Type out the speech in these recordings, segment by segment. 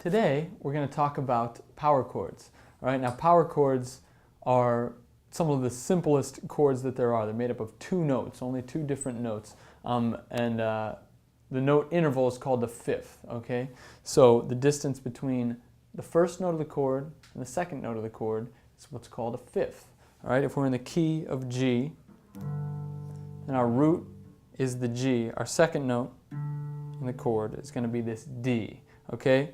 Today we're going to talk about power chords. All right, now power chords are some of the simplest chords that there are. They're made up of two notes, only two different notes, the note interval is called the fifth. Okay, so the distance between the first note of the chord and the second note of the chord is what's called a fifth. All right, if we're in the key of G and our root is the G, our second note in the chord is going to be this D. Okay,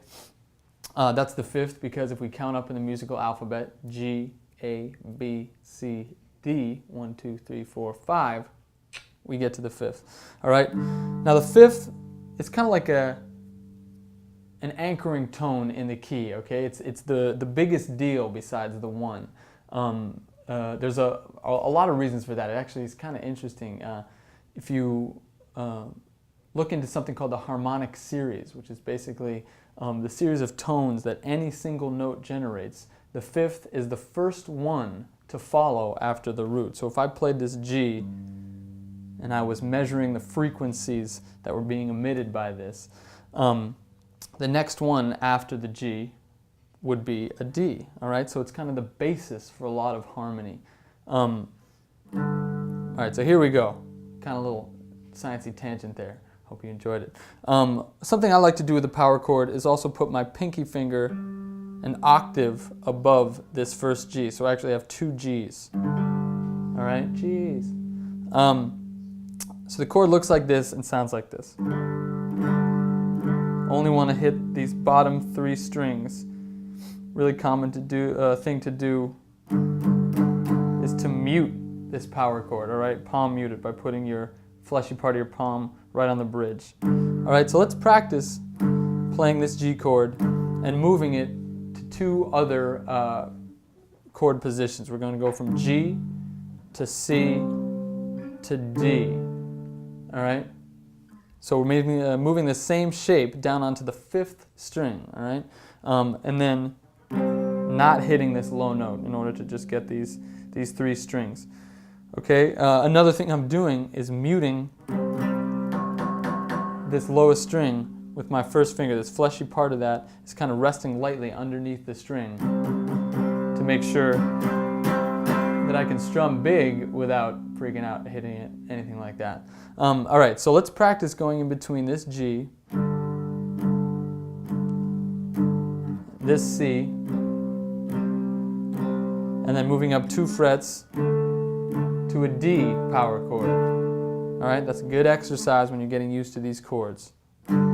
that's the fifth because if we count up in the musical alphabet, G, A, B, C, D, 1, 2, 3, 4, 5, we get to the fifth. All right, now the fifth is kind of like an anchoring tone in the key. Okay, it's the biggest deal besides the one. There's a lot of reasons for that. It actually is kind of interesting. If you look into something called the Harmonic Series, which is basically the series of tones that any single note generates, the fifth is the first one to follow after the root. So if I played this G and I was measuring the frequencies that were being emitted by this, the next one after the G would be a D. All right, so it's kind of the basis for a lot of harmony. All right, so here we go. Kind of a little sciencey tangent there. Hope you enjoyed it. Something I like to do with the power chord is also put my pinky finger an octave above this first G. So I actually have two Gs. All right, Gs. So the chord looks like this and sounds like this. Only want to hit these bottom three strings. Really common to do thing to do is to mute this power chord. All right, palm mute it by putting your fleshy part of your palm right on the bridge. All right, so let's practice playing this G chord and moving it to two other chord positions. We're going to go from G to C to D. All right, so we're moving the same shape down onto the fifth string. All right, and then not hitting this low note in order to just get these three strings. Okay, another thing I'm doing is muting this lowest string with my first finger. This fleshy part of that is kind of resting lightly underneath the string to make sure that I can strum big without freaking out, hitting it, anything like that. All right, so let's practice going in between this G, this C, and then moving up 2 frets to a D power chord. All right, that's a good exercise when you're getting used to these chords. And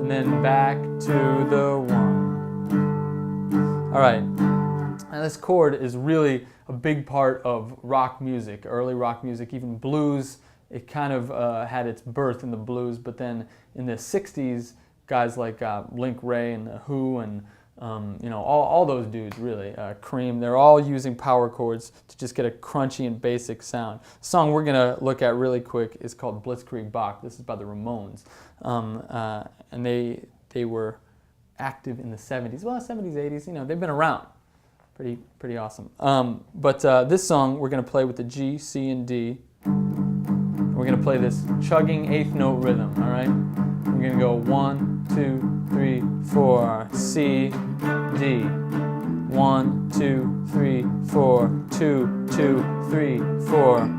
then back to the 1. All right, and this chord is really a big part of rock music, early rock music, even blues. It kind of had its birth in the blues, but then in the 60s, guys like Link Ray and The Who and all those dudes really, Cream, they're all using power chords to just get a crunchy and basic sound. The song we're going to look at really quick is called Blitzkrieg Bop. This is by the Ramones. And they were active in the 70s. Well, 70s, 80s, they've been around. Pretty awesome. But this song we're going to play with the G, C, and D. We're going to play this chugging 8th note rhythm, all right? We're going to go 1, 2, 3, 4, C, D. 1, 2, 3, 4, 2, 2, 3, 4.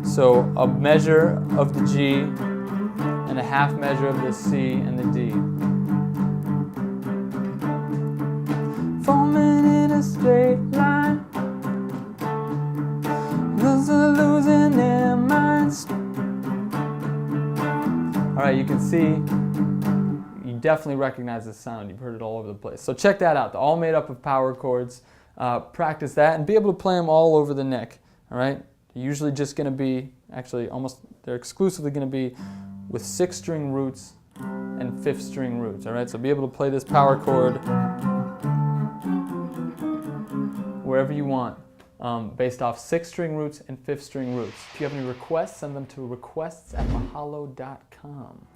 So a measure of the G and a half measure of the C and the D. Forming in a straight line, those are losing their minds. All right, you can see, you definitely recognize the sound. You've heard it all over the place. So check that out. They're all made up of power chords. Practice that and be able to play them all over the neck. All right, they're usually just going to be, actually they're exclusively going to be with 6-string roots and 5th-string roots. All right, so be able to play this power chord wherever you want, based off 6-string roots and 5th-string roots. If you have any requests, send them to requests@mahalo.com.